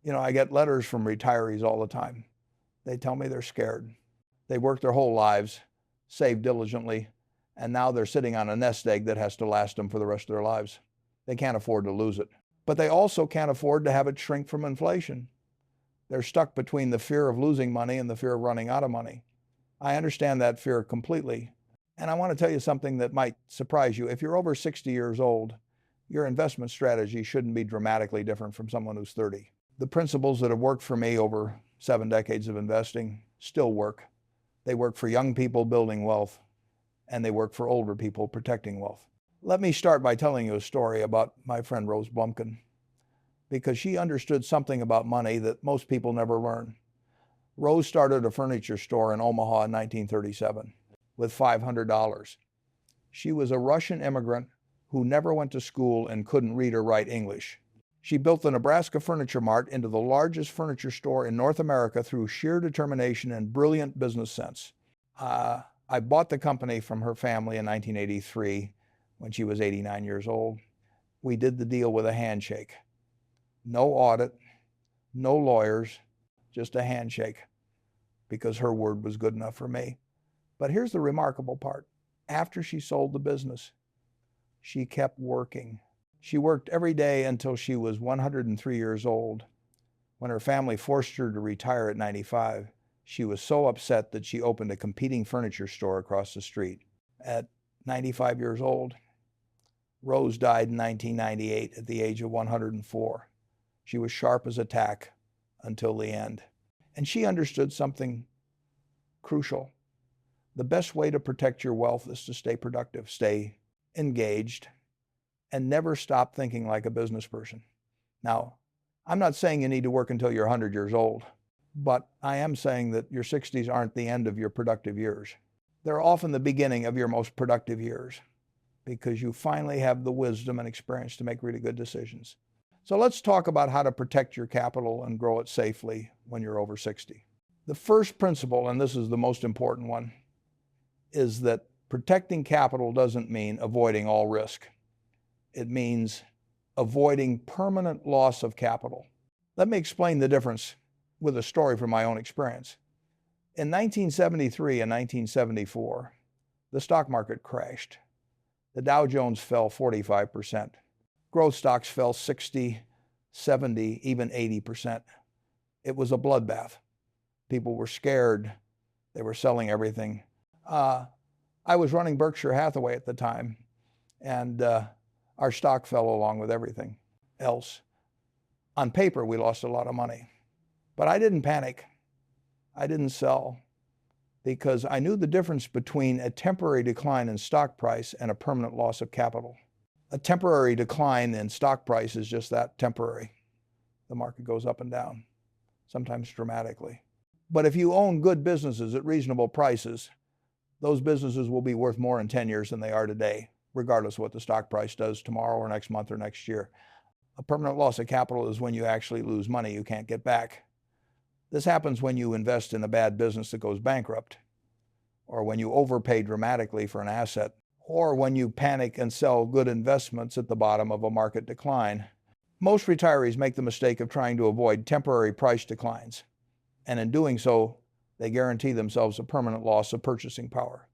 I get letters from retirees all the time. They tell me they're scared. They worked their whole lives, saved diligently, and now they're sitting on a nest egg that has to last them for the rest of their lives. They can't afford to lose it. But they also can't afford to have it shrink from inflation. They're stuck between the fear of losing money and the fear of running out of money. I understand that fear completely. And I want to tell you something that might surprise you. If you're over 60 years old, your investment strategy shouldn't be dramatically different from someone who's 30. The principles that have worked for me over 7 decades of investing still work. They work for young people building wealth, and they work for older people protecting wealth. Let me start by telling you a story about my friend Rose Blumkin, because she understood something about money that most people never learn. Rose started a furniture store in Omaha in 1937 with $500. She was a Russian immigrant who never went to school and couldn't read or write English. She built the Nebraska Furniture Mart into the largest furniture store in North America through sheer determination and brilliant business sense. I bought the company from her family in 1983 when she was 89 years old. We did the deal with a handshake. No audit, no lawyers, just a handshake, because her word was good enough for me. But here's the remarkable part. After she sold the business, she kept working. She worked every day until she was 103 years old. When her family forced her to retire at 95, she was so upset that she opened a competing furniture store across the street. At 95 years old, Rose died in 1998 at the age of 104. She was sharp as a tack until the end. And she understood something crucial. The best way to protect your wealth is to stay productive, stay engaged, and never stop thinking like a business person. Now, I'm not saying you need to work until you're 100 years old, but I am saying that your 60s aren't the end of your productive years. They're often the beginning of your most productive years, because you finally have the wisdom and experience to make really good decisions. So let's talk about how to protect your capital and grow it safely when you're over 60. The first principle, and this is the most important one, is that protecting capital doesn't mean avoiding all risk. It means avoiding permanent loss of capital. Let me explain the difference with a story from my own experience. In 1973 and 1974, the stock market crashed. The Dow Jones fell 45%. Growth stocks fell 60, 70, even 80%. It was a bloodbath. People were scared. They were selling everything. I was running Berkshire Hathaway at the time, and our stock fell along with everything else. On paper, we lost a lot of money. But I didn't panic. I didn't sell, because I knew the difference between a temporary decline in stock price and a permanent loss of capital. A temporary decline in stock price is just that, temporary. The market goes up and down, sometimes dramatically. But if you own good businesses at reasonable prices, those businesses will be worth more in 10 years than they are today, regardless of what the stock price does tomorrow or next month or next year. A permanent loss of capital is when you actually lose money you can't get back. This happens when you invest in a bad business that goes bankrupt, or when you overpay dramatically for an asset, or when you panic and sell good investments at the bottom of a market decline. Most retirees make the mistake of trying to avoid temporary price declines, and in doing so, they guarantee themselves a permanent loss of purchasing power.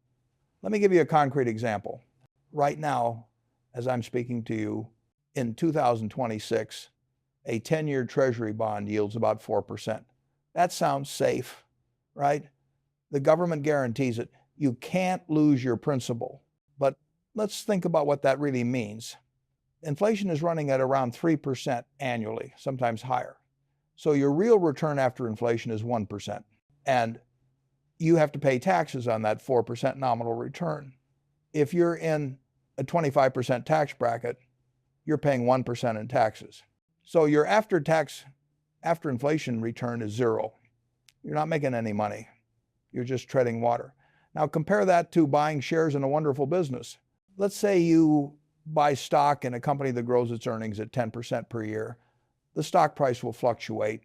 Let me give you a concrete example. Right now, as I'm speaking to you, in 2026, a 10-year Treasury bond yields about 4%. That sounds safe, right? The government guarantees it. You can't lose your principal. But let's think about what that really means. Inflation is running at around 3% annually, sometimes higher. So your real return after inflation is 1%. And you have to pay taxes on that 4% nominal return. If you're in a 25% tax bracket, you're paying 1% in taxes. So your after inflation return is zero. You're not making any money. You're just treading water. Now compare that to buying shares in a wonderful business. Let's say you buy stock in a company that grows its earnings at 10% per year. The stock price will fluctuate.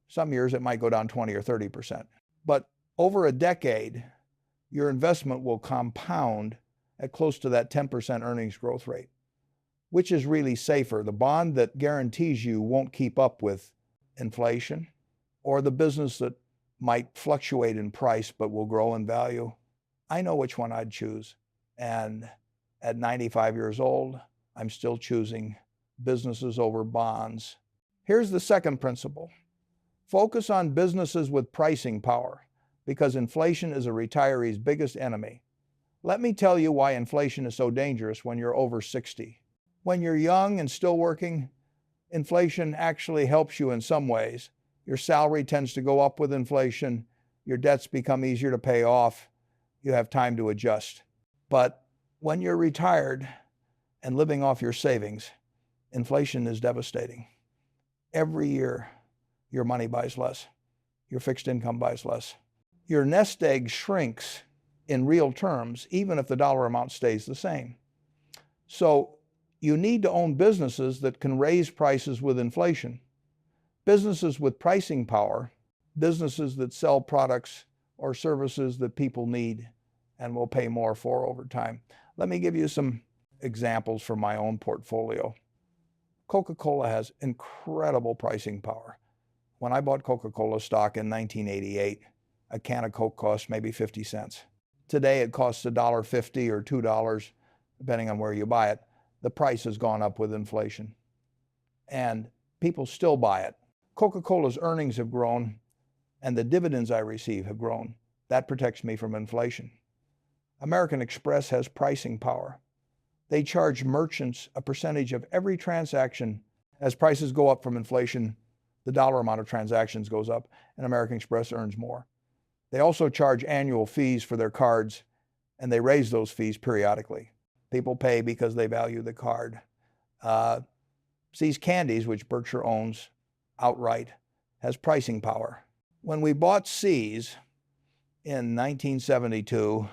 Some years it might go down 20 or 30%. But over a decade, your investment will compound at close to that 10% earnings growth rate. Which is really safer? The bond that guarantees you won't keep up with inflation, or the business that might fluctuate in price but will grow in value, I know which one I'd choose. And at 95 years old, I'm still choosing businesses over bonds. Here's the second principle. Focus on businesses with pricing power, because inflation is a retiree's biggest enemy. Let me tell you why inflation is so dangerous when you're over 60. When you're young and still working, inflation actually helps you in some ways. Your salary tends to go up with inflation. Your debts become easier to pay off. You have time to adjust. But when you're retired and living off your savings, inflation is devastating. Every year, your money buys less. Your fixed income buys less. Your nest egg shrinks in real terms, even if the dollar amount stays the same. So you need to own businesses that can raise prices with inflation. Businesses with pricing power, businesses that sell products or services that people need and will pay more for over time. Let me give you some examples from my own portfolio. Coca-Cola has incredible pricing power. When I bought Coca-Cola stock in 1988, a can of Coke cost maybe 50 cents. Today it costs $1.50 or $2, depending on where you buy it. The price has gone up with inflation. And people still buy it. Coca-Cola's earnings have grown, and the dividends I receive have grown. That protects me from inflation. American Express has pricing power. They charge merchants a percentage of every transaction. As prices go up from inflation, the dollar amount of transactions goes up, and American Express earns more. They also charge annual fees for their cards, and they raise those fees periodically. People pay because they value the card. See's Candies, which Berkshire owns outright, has pricing power. When we bought See's in 1972,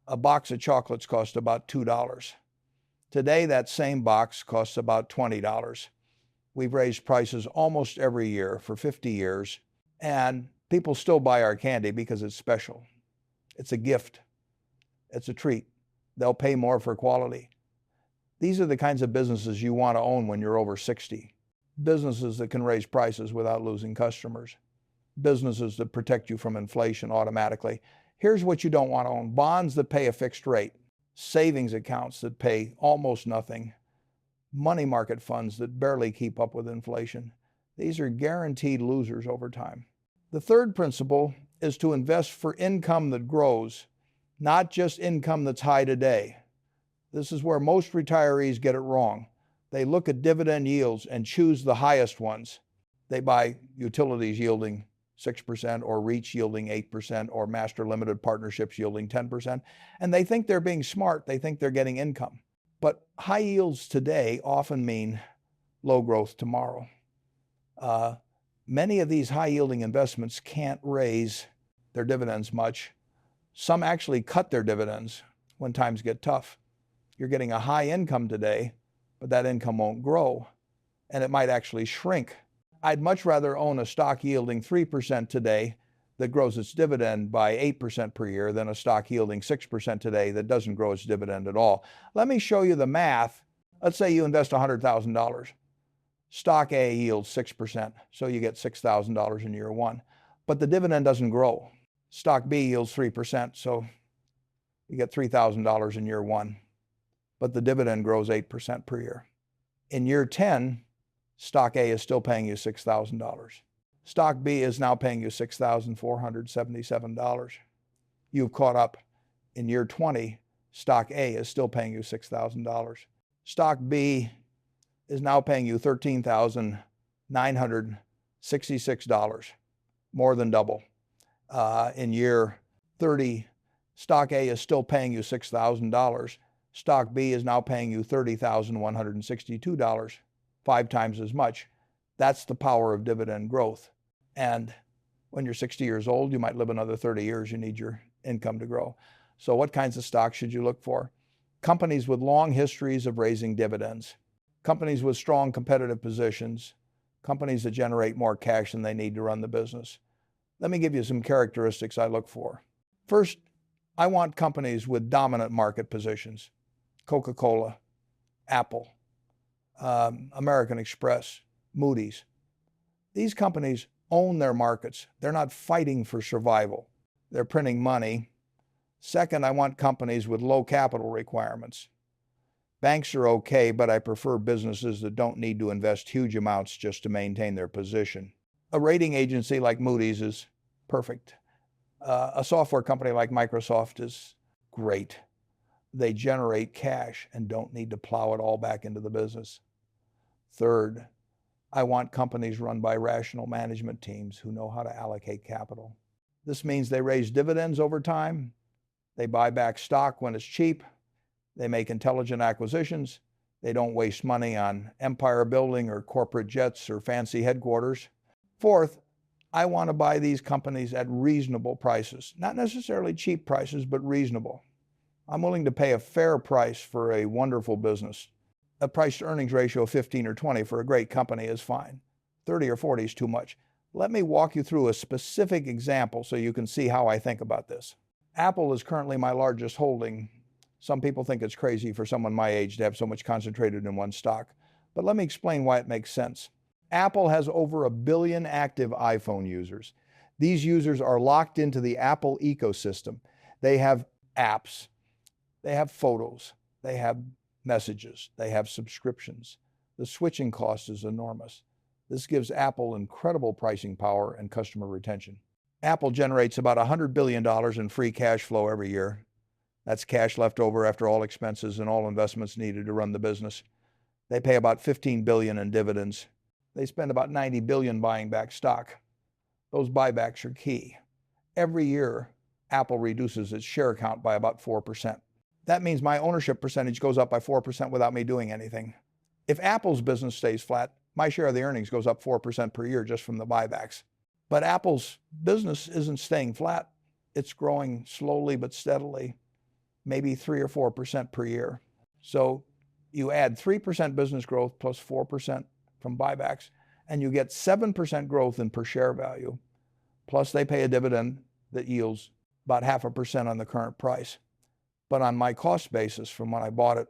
a box of chocolates cost about $2. Today, that same box costs about $20. We've raised prices almost every year for 50 years, and people still buy our candy because it's special. It's a gift. It's a treat. They'll pay more for quality. These are the kinds of businesses you want to own when you're over 60. Businesses that can raise prices without losing customers. Businesses that protect you from inflation automatically. Here's what you don't want to own. Bonds that pay a fixed rate. Savings accounts that pay almost nothing. Money market funds that barely keep up with inflation. These are guaranteed losers over time. The third principle is to invest for income that grows, not just income that's high today. This is where most retirees get it wrong. They look at dividend yields and choose the highest ones. They buy utilities yielding 6% or REITs yielding 8% or master limited partnerships yielding 10%. And they think they're being smart. They think they're getting income. But high yields today often mean low growth tomorrow. Many of these high-yielding investments can't raise their dividends much. Some actually cut their dividends when times get tough. You're getting a high income today, but that income won't grow, and it might actually shrink. I'd much rather own a stock yielding 3% today that grows its dividend by 8% per year than a stock yielding 6% today that doesn't grow its dividend at all. Let me show you the math. Let's say you invest $100,000. Stock A yields 6%, so you get $6,000 in year one. But the dividend doesn't grow. Stock B yields 3%, so you get $3,000 in year one. But the dividend grows 8% per year. In year 10, stock A is still paying you $6,000. Stock B is now paying you $6,477. You've caught up. In year 20, stock A is still paying you $6,000. Stock B is now paying you $13,966, more than double. In year 30, stock A is still paying you $6,000. Stock B is now paying you $30,162, 5 times as much. That's the power of dividend growth. And when you're 60 years old, you might live another 30 years. You need your income to grow. So what kinds of stocks should you look for? Companies with long histories of raising dividends. Companies with strong competitive positions. Companies that generate more cash than they need to run the business. Let me give you some characteristics I look for. First, I want companies with dominant market positions. Coca-Cola, Apple, American Express, Moody's. These companies own their markets. They're not fighting for survival. They're printing money. Second, I want companies with low capital requirements. Banks are okay, but I prefer businesses that don't need to invest huge amounts just to maintain their position. A rating agency like Moody's is perfect. A software company like Microsoft is great. They generate cash and don't need to plow it all back into the business. Third, I want companies run by rational management teams who know how to allocate capital. This means they raise dividends over time, they buy back stock when it's cheap, they make intelligent acquisitions, they don't waste money on empire building or corporate jets or fancy headquarters. Fourth, I want to buy these companies at reasonable prices. Not necessarily cheap prices, but reasonable. I'm willing to pay a fair price for a wonderful business. A price-to-earnings ratio of 15 or 20 for a great company is fine. 30 or 40 is too much. Let me walk you through a specific example so you can see how I think about this. Apple is currently my largest holding. Some people think it's crazy for someone my age to have so much concentrated in one stock, but let me explain why it makes sense. Apple has over 1 billion active iPhone users. These users are locked into the Apple ecosystem. They have apps, they have photos, they have messages, they have subscriptions. The switching cost is enormous. This gives Apple incredible pricing power and customer retention. Apple generates about $100 billion in free cash flow every year. That's cash left over after all expenses and all investments needed to run the business. They pay about $15 billion in dividends. They spend about $90 billion buying back stock. Those buybacks are key. Every year, Apple reduces its share count by about 4%. That means my ownership percentage goes up by 4% without me doing anything. If Apple's business stays flat, my share of the earnings goes up 4% per year just from the buybacks. But Apple's business isn't staying flat. It's growing slowly but steadily, maybe 3 or 4% per year. So you add 3% business growth plus 4% from buybacks, and you get 7% growth in per share value. Plus they pay a dividend that yields about 0.5% on the current price. But on my cost basis from when I bought it,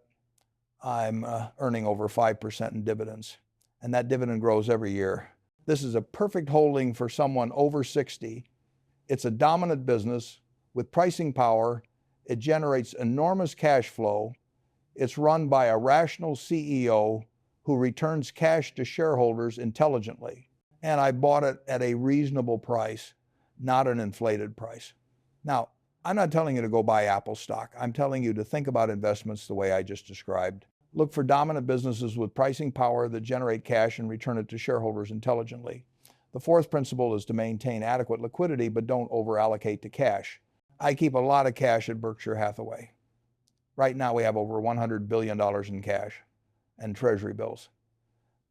I'm earning over 5% in dividends. And that dividend grows every year. This is a perfect holding for someone over 60. It's a dominant business with pricing power. It generates enormous cash flow. It's run by a rational CEO who returns cash to shareholders intelligently. And I bought it at a reasonable price, not an inflated price. Now, I'm not telling you to go buy Apple stock. I'm telling you to think about investments the way I just described. Look for dominant businesses with pricing power that generate cash and return it to shareholders intelligently. The fourth principle is to maintain adequate liquidity, but don't over-allocate to cash. I keep a lot of cash at Berkshire Hathaway. Right now we have over $100 billion in cash and treasury bills.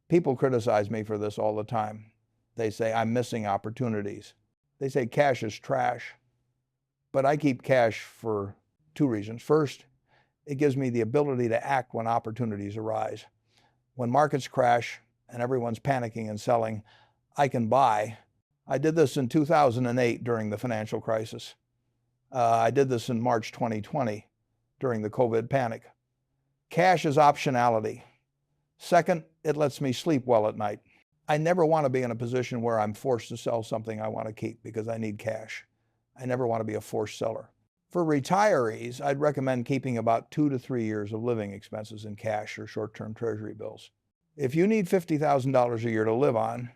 People criticize me for this all the time. They say I'm missing opportunities. They say cash is trash. But I keep cash for two reasons. First, it gives me the ability to act when opportunities arise. When markets crash and everyone's panicking and selling, I can buy. I did this in 2008 during the financial crisis. I did this in March 2020 during the COVID panic. Cash is optionality. Second, it lets me sleep well at night. I never want to be in a position where I'm forced to sell something I want to keep because I need cash. I never want to be a forced seller. For retirees, I'd recommend keeping about 2 to 3 years of living expenses in cash or short-term treasury bills. If you need $50,000 a year to live on,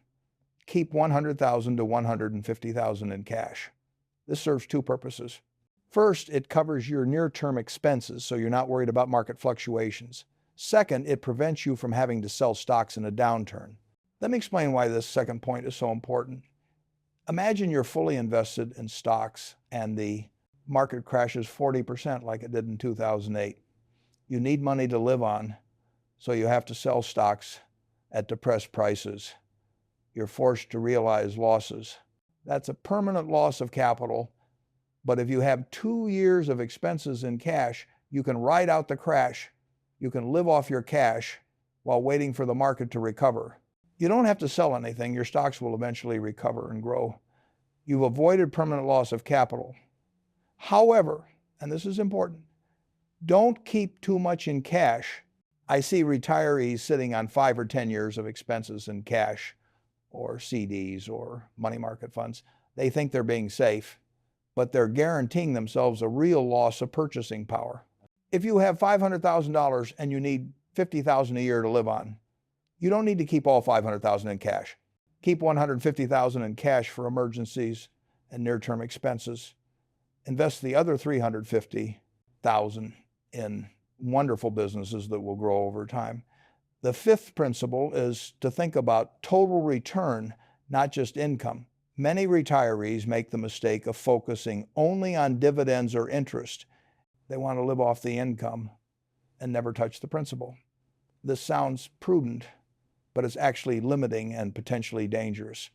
keep $100,000 to $150,000 in cash. This serves two purposes. First, it covers your near-term expenses, so you're not worried about market fluctuations. Second, it prevents you from having to sell stocks in a downturn. Let me explain why this second point is so important. Imagine you're fully invested in stocks and the market crashes 40% like it did in 2008. You need money to live on, so you have to sell stocks at depressed prices. You're forced to realize losses. That's a permanent loss of capital, but if you have 2 years of expenses in cash, you can ride out the crash. You can live off your cash while waiting for the market to recover. You don't have to sell anything. Your stocks will eventually recover and grow. You've avoided permanent loss of capital. However, and this is important, don't keep too much in cash. I see retirees sitting on 5 or 10 years of expenses in cash or CDs or money market funds. They think they're being safe, but they're guaranteeing themselves a real loss of purchasing power. If you have $500,000 and you need $50,000 a year to live on, you don't need to keep all $500,000 in cash. Keep $150,000 in cash for emergencies and near-term expenses. Invest the other $350,000 in wonderful businesses that will grow over time. The fifth principle is to think about total return, not just income. Many retirees make the mistake of focusing only on dividends or interest. They want to live off the income and never touch the principal. This sounds prudent, but it's actually limiting and potentially dangerous.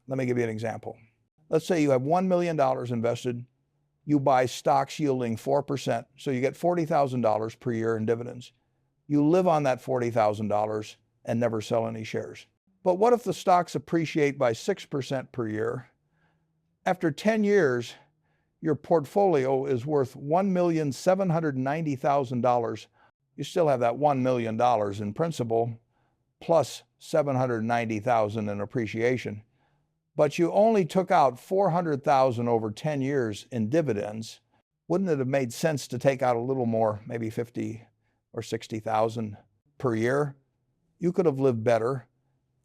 Let me give you an example. Let's say you have $1 million invested. You buy stocks yielding 4%, so you get $40,000 per year in dividends. You live on that $40,000 and never sell any shares. But what if the stocks appreciate by 6% per year? After 10 years, your portfolio is worth $1,790,000. You still have that $1 million in principal plus $790,000 in appreciation. But you only took out $400,000 over 10 years in dividends. Wouldn't it have made sense to take out a little more, maybe $50,000 or $60,000 per year? You could have lived better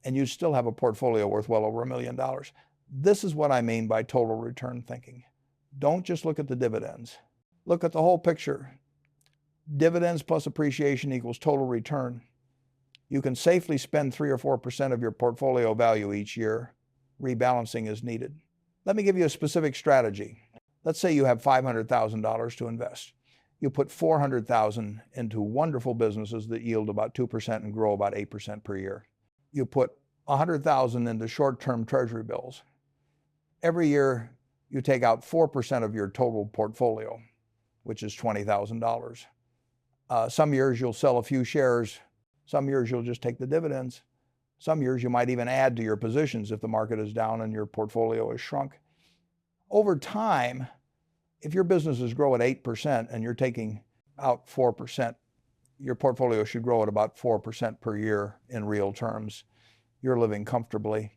and you'd still have a portfolio worth well over $1 million. This is what I mean by total return thinking. Don't just look at the dividends. Look at the whole picture. Dividends plus appreciation equals total return. You can safely spend 3 or 4% of your portfolio value each year. Rebalancing is needed. Let me give you a specific strategy. Let's say you have $500,000 to invest. You put $400,000 into wonderful businesses that yield about 2% and grow about 8% per year. You put $100,000 into short-term treasury bills. Every year, you take out 4% of your total portfolio, which is $20,000. Some years you'll sell a few shares. Some years you'll just take the dividends. Some years you might even add to your positions if the market is down and your portfolio is shrunk. Over time, if your businesses grow at 8% and you're taking out 4%, your portfolio should grow at about 4% per year in real terms. You're living comfortably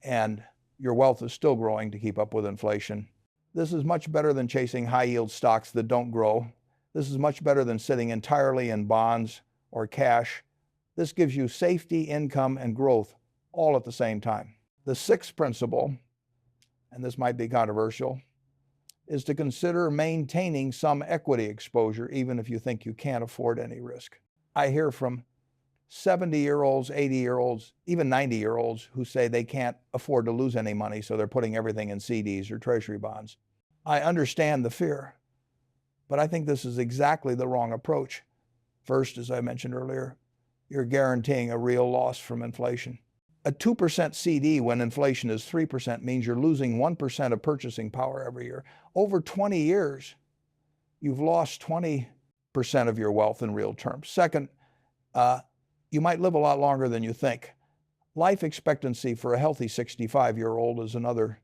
and your wealth is still growing to keep up with inflation. This is much better than chasing high-yield stocks that don't grow. This is much better than sitting entirely in bonds or cash. This gives you safety, income, and growth all at the same time. The sixth principle, and this might be controversial, is to consider maintaining some equity exposure even if you think you can't afford any risk. I hear from 70-year-olds, 80-year-olds, even 90-year-olds who say they can't afford to lose any money, so they're putting everything in CDs or treasury bonds. I understand the fear, but I think this is exactly the wrong approach. First, as I mentioned earlier, you're guaranteeing a real loss from inflation. A 2% CD when inflation is 3% means you're losing 1% of purchasing power every year. Over 20 years, you've lost 20% of your wealth in real terms. Second, you might live a lot longer than you think. Life expectancy for a healthy 65-year-old is another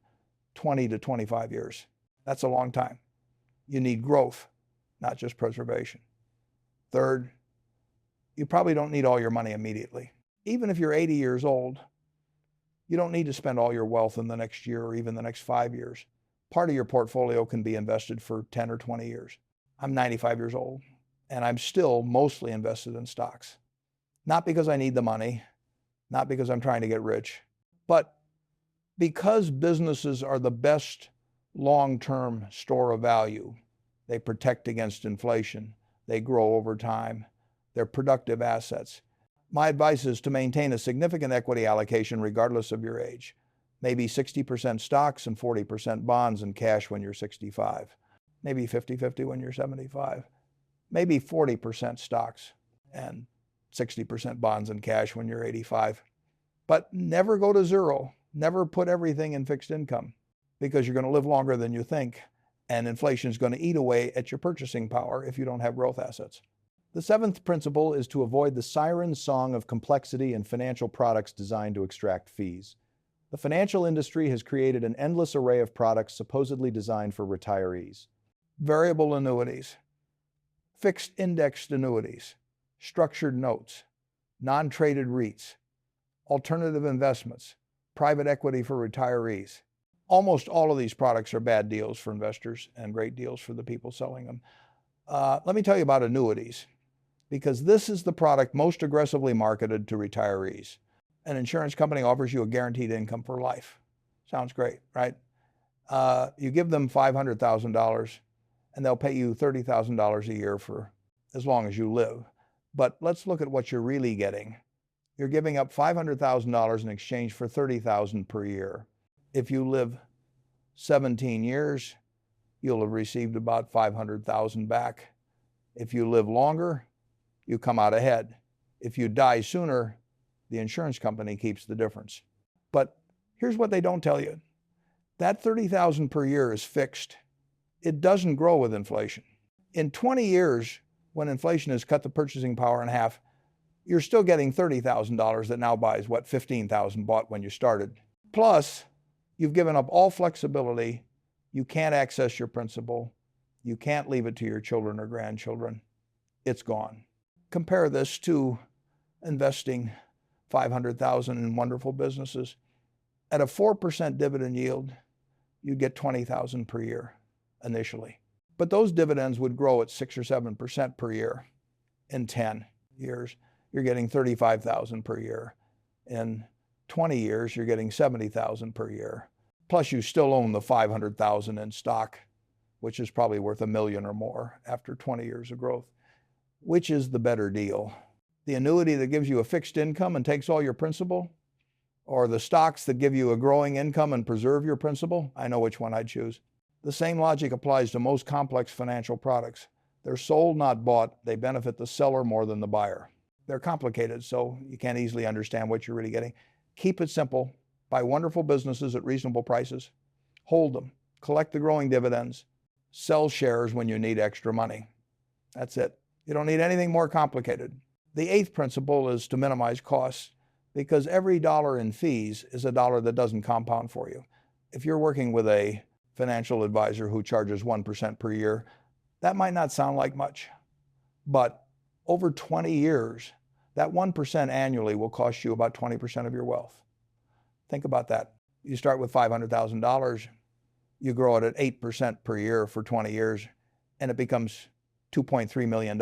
20 to 25 years. That's a long time. You need growth, not just preservation. Third, you probably don't need all your money immediately. Even if you're 80 years old, you don't need to spend all your wealth in the next year or even the next 5 years. Part of your portfolio can be invested for 10 or 20 years. I'm 95 years old, and I'm still mostly invested in stocks. Not because I need the money, not because I'm trying to get rich, but because businesses are the best long-term store of value. They protect against inflation. They grow over time. They're productive assets. My advice is to maintain a significant equity allocation regardless of your age. Maybe 60% stocks and 40% bonds and cash when you're 65. Maybe 50-50 when you're 75. Maybe 40% stocks and 60% bonds and cash when you're 85. But never go to zero. Never put everything in fixed income because you're going to live longer than you think, and inflation is going to eat away at your purchasing power if you don't have growth assets. The seventh principle is to avoid the siren song of complexity in financial products designed to extract fees. The financial industry has created an endless array of products supposedly designed for retirees. Variable annuities, fixed indexed annuities, structured notes, non-traded REITs. alternative investments, private equity for retirees. Almost all of these products are bad deals for investors and great deals for the people selling them. Let me tell you about annuities, because this is the product most aggressively marketed to retirees. An insurance company offers you a guaranteed income for life. Sounds great, right? You give them $500,000 and they'll pay you $30,000 a year for as long as you live. But let's look at what you're really getting. You're giving up $500,000 in exchange for $30,000 per year. If you live 17 years, you'll have received about $500,000 back. If you live longer, you come out ahead. If you die sooner, the insurance company keeps the difference. But here's what they don't tell you. That $30,000 per year is fixed. It doesn't grow with inflation. In 20 years, when inflation has cut the purchasing power in half, you're still getting $30,000 that now buys what $15,000 bought when you started. Plus, you've given up all flexibility. You can't access your principal. You can't leave it to your children or grandchildren. It's gone. Compare this to investing $500,000 in wonderful businesses. At a 4% dividend yield, you get $20,000 per year initially. But those dividends would grow at 6 or 7% per year in 10 years. You're getting $35,000 per year. In 20 years, you're getting $70,000 per year. Plus, you still own the $500,000 in stock, which is probably worth $1 million or more after 20 years of growth. Which is the better deal? The annuity that gives you a fixed income and takes all your principal? Or the stocks that give you a growing income and preserve your principal? I know which one I'd choose. The same logic applies to most complex financial products. They're sold, not bought. They benefit the seller more than the buyer. They're complicated, so you can't easily understand what you're really getting. Keep it simple. Buy wonderful businesses at reasonable prices. Hold them. Collect the growing dividends. Sell shares when you need extra money. That's it. You don't need anything more complicated. The eighth principle is to minimize costs, because every dollar in fees is a dollar that doesn't compound for you. If you're working with a financial advisor who charges 1% per year, that might not sound like much. But over 20 years, that 1% annually will cost you about 20% of your wealth. Think about that. You start with $500,000, you grow it at 8% per year for 20 years, and it becomes $2.3 million.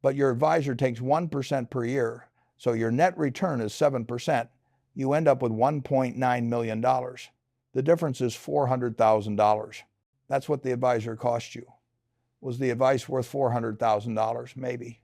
But your advisor takes 1% per year, so your net return is 7%. You end up with $1.9 million. The difference is $400,000. That's what the advisor cost you. Was the advice worth $400,000? Maybe,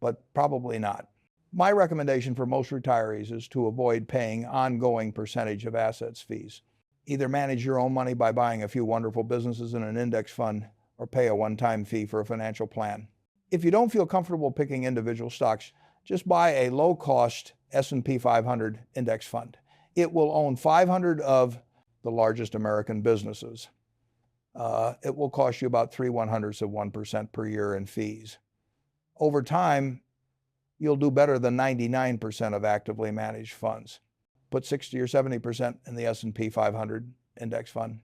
but probably not. My recommendation for most retirees is to avoid paying ongoing percentage of assets fees. Either manage your own money by buying a few wonderful businesses in an index fund, or pay a one-time fee for a financial plan. If you don't feel comfortable picking individual stocks, just buy a low-cost S&P 500 index fund. It will own 500 of the largest American businesses. It will cost you about 0.03% per year in fees. Over time, you'll do better than 99% of actively managed funds. Put 60 or 70% in the S&P 500 index fund.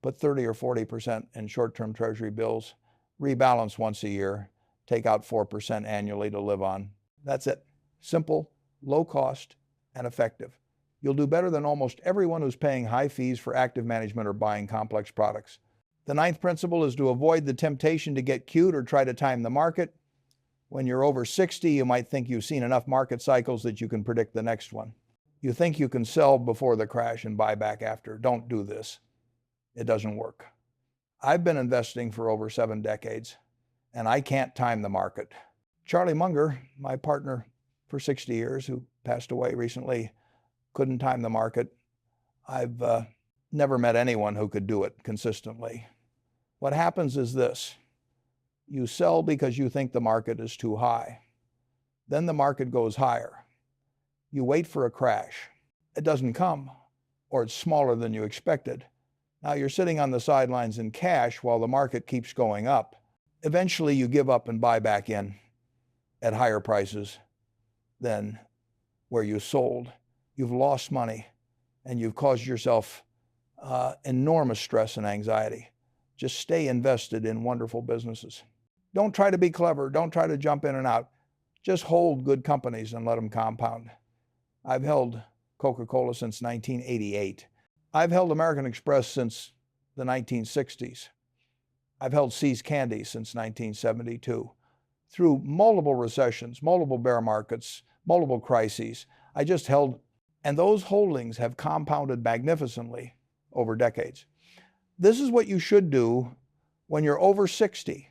Put 30 or 40% in short-term treasury bills. Rebalance once a year. Take out 4% annually to live on. That's it. Simple, low cost, and effective. You'll do better than almost everyone who's paying high fees for active management or buying complex products. The ninth principle is to avoid the temptation to get cute or try to time the market. When you're over 60, you might think you've seen enough market cycles that you can predict the next one. You think you can sell before the crash and buy back after. Don't do this. It doesn't work. I've been investing for over 7 decades, and I can't time the market. Charlie Munger, my partner for 60 years, who passed away recently, couldn't time the market. I've never met anyone who could do it consistently. What happens is this. You sell because you think the market is too high. Then the market goes higher. You wait for a crash. It doesn't come, or it's smaller than you expected. Now you're sitting on the sidelines in cash while the market keeps going up. Eventually you give up and buy back in at higher prices than where you sold. You've lost money and you've caused yourself enormous stress and anxiety. Just stay invested in wonderful businesses. Don't try to be clever. Don't try to jump in and out. Just hold good companies and let them compound. I've held Coca-Cola since 1988. I've held American Express since the 1960s. I've held See's Candy since 1972. Through multiple recessions, multiple bear markets, multiple crises, I just held, and those holdings have compounded magnificently over decades. This is what you should do when you're over 60.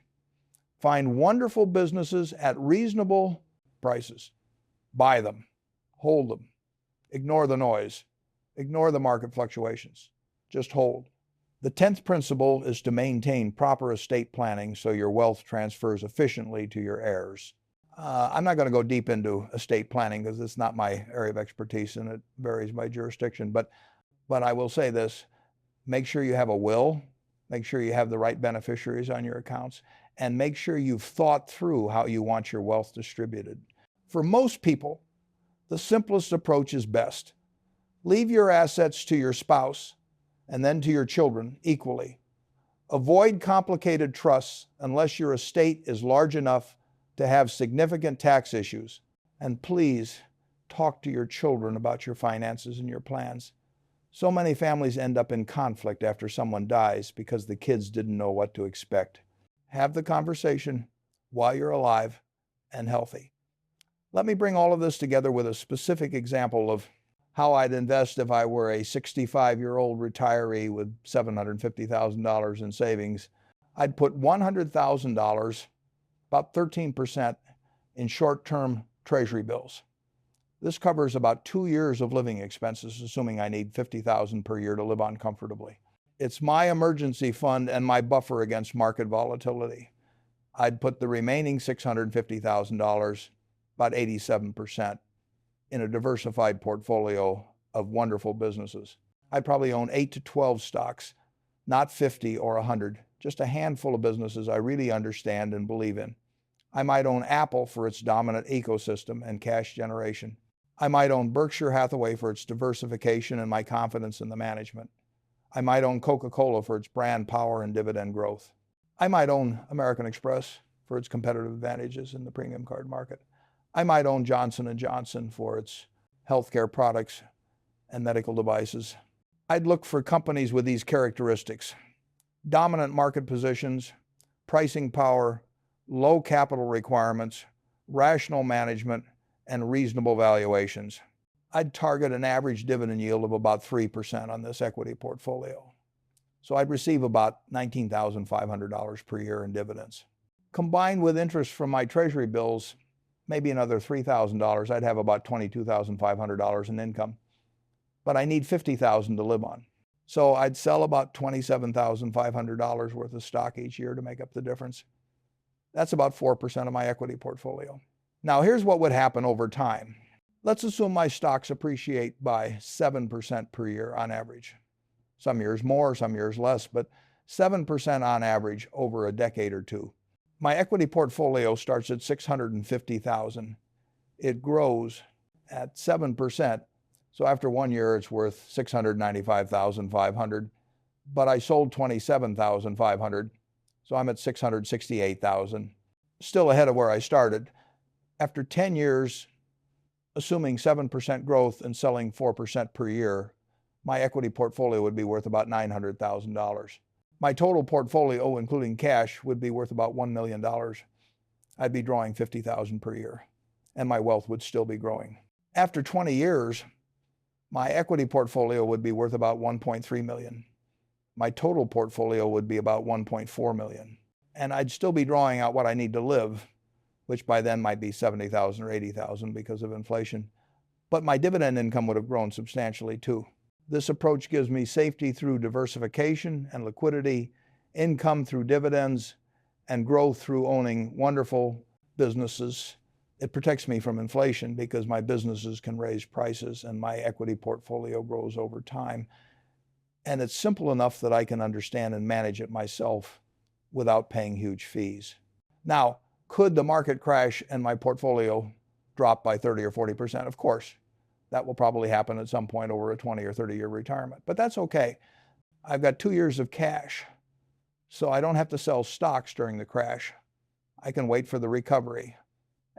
Find wonderful businesses at reasonable prices. Buy them, hold them, ignore the noise, ignore the market fluctuations, just hold. The 10th principle is to maintain proper estate planning so your wealth transfers efficiently to your heirs. I'm not going to go deep into estate planning because it's not my area of expertise and it varies by jurisdiction, but I will say this: make sure you have a will, make sure you have the right beneficiaries on your accounts, and make sure you've thought through how you want your wealth distributed. For most people, the simplest approach is best. Leave your assets to your spouse and then to your children equally. Avoid complicated trusts unless your estate is large enough to have significant tax issues. And please talk to your children about your finances and your plans. So many families end up in conflict after someone dies because the kids didn't know what to expect. Have the conversation while you're alive and healthy. Let me bring all of this together with a specific example of how I'd invest if I were a 65-year-old retiree with $750,000 in savings. I'd put $100,000, about 13%, in short-term treasury bills. This covers about 2 years of living expenses, assuming I need $50,000 per year to live on comfortably. It's my emergency fund and my buffer against market volatility. I'd put the remaining $650,000, about 87%, in a diversified portfolio of wonderful businesses. I'd probably own 8 to 12 stocks, not 50 or 100, just a handful of businesses I really understand and believe in. I might own Apple for its dominant ecosystem and cash generation. I might own Berkshire Hathaway for its diversification and my confidence in the management. I might own Coca-Cola for its brand power and dividend growth. I might own American Express for its competitive advantages in the premium card market. I might own Johnson & Johnson for its healthcare products and medical devices. I'd look for companies with these characteristics: dominant market positions, pricing power, low capital requirements, rational management, and reasonable valuations. I'd target an average dividend yield of about 3% on this equity portfolio. So I'd receive about $19,500 per year in dividends. Combined with interest from my treasury bills, maybe another $3,000, I'd have about $22,500 in income. But I need $50,000 to live on. So I'd sell about $27,500 worth of stock each year to make up the difference. That's about 4% of my equity portfolio. Now here's what would happen over time. Let's assume my stocks appreciate by 7% per year on average. Some years more, some years less, but 7% on average over a decade or two. My equity portfolio starts at $650,000. It grows at 7%. So after 1 year, it's worth $695,500. But I sold $27,500. So I'm at $668,000. Still ahead of where I started. After 10 years, assuming 7% growth and selling 4% per year, my equity portfolio would be worth about $900,000. My total portfolio, including cash, would be worth about $1 million. I'd be drawing $50,000 per year, and my wealth would still be growing. After 20 years, my equity portfolio would be worth about $1.3 million. My total portfolio would be about $1.4 million. And I'd still be drawing out what I need to live, which by then might be $70,000 or $80,000 because of inflation. But my dividend income would have grown substantially too. This approach gives me safety through diversification and liquidity, income through dividends, and growth through owning wonderful businesses. It protects me from inflation because my businesses can raise prices and my equity portfolio grows over time. And it's simple enough that I can understand and manage it myself without paying huge fees. Now, could the market crash and my portfolio drop by 30 or 40%? Of course. That will probably happen at some point over a 20 or 30-year retirement. But that's okay. I've got 2 years of cash, so I don't have to sell stocks during the crash. I can wait for the recovery.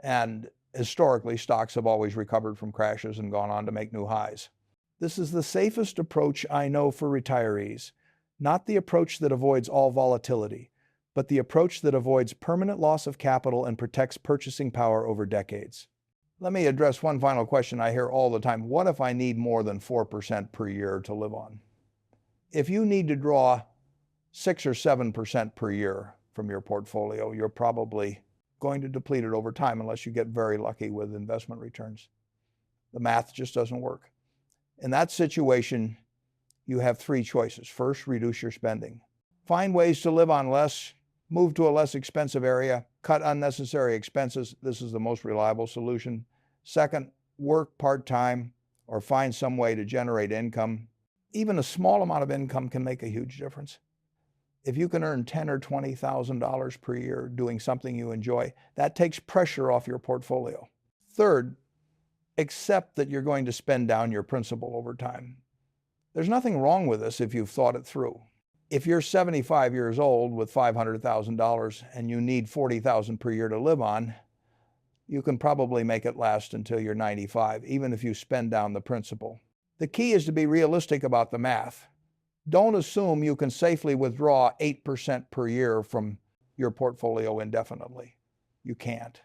And Historically, stocks have always recovered from crashes and gone on to make new highs. This is the safest approach I know for retirees, not the approach that avoids all volatility, but the approach that avoids permanent loss of capital and protects purchasing power over decades. Let me address one final question I hear all the time. What if I need more than 4% per year to live on? If you need to draw 6 or 7% per year from your portfolio, you're probably going to deplete it over time unless you get very lucky with investment returns. The math just doesn't work. In that situation, you have three choices. First, reduce your spending. Find ways to live on less, move to a less expensive area, cut unnecessary expenses. This is the most reliable solution. Second, work part-time or find some way to generate income. Even a small amount of income can make a huge difference. If you can earn $10,000 or $20,000 per year doing something you enjoy, that takes pressure off your portfolio. Third, accept that you're going to spend down your principal over time. There's nothing wrong with this if you've thought it through. If you're 75 years old with $500,000 and you need $40,000 per year to live on, you can probably make it last until you're 95, even if you spend down the principal. The key is to be realistic about the math. Don't assume you can safely withdraw 8% per year from your portfolio indefinitely. You can't.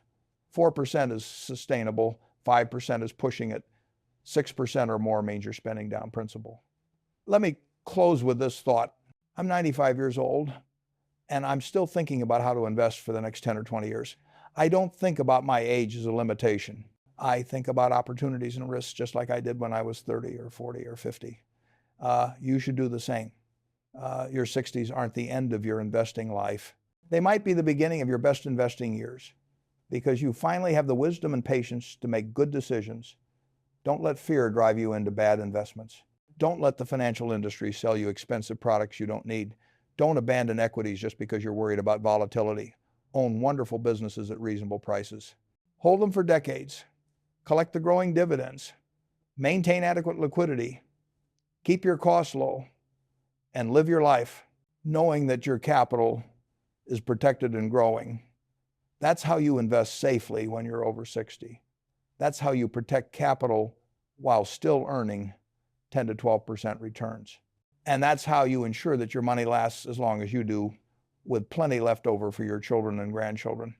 4% is sustainable, 5% is pushing it, 6% or more means you're spending down principal. Let me close with this thought. I'm 95 years old, and I'm still thinking about how to invest for the next 10 or 20 years. I don't think about my age as a limitation. I think about opportunities and risks just like I did when I was 30 or 40 or 50. You should do the same. Your 60s aren't the end of your investing life. They might be the beginning of your best investing years because you finally have the wisdom and patience to make good decisions. Don't let fear drive you into bad investments. Don't let the financial industry sell you expensive products you don't need. Don't abandon equities just because you're worried about volatility. Own wonderful businesses at reasonable prices. Hold them for decades. Collect the growing dividends. Maintain adequate liquidity. Keep your costs low and live your life knowing that your capital is protected and growing. That's how you invest safely when you're over 60. That's how you protect capital while still earning 10 to 12% returns. And that's how you ensure that your money lasts as long as you do, with plenty left over for your children and grandchildren.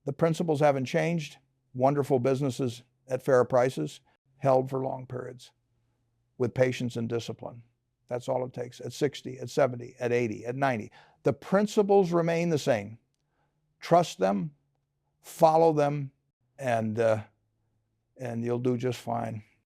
The principles haven't changed. Wonderful businesses at fair prices, held for long periods, with patience and discipline. That's all it takes. At 60, at 70, at 80, at 90. The principles remain the same. Trust them, follow them, and you'll do just fine.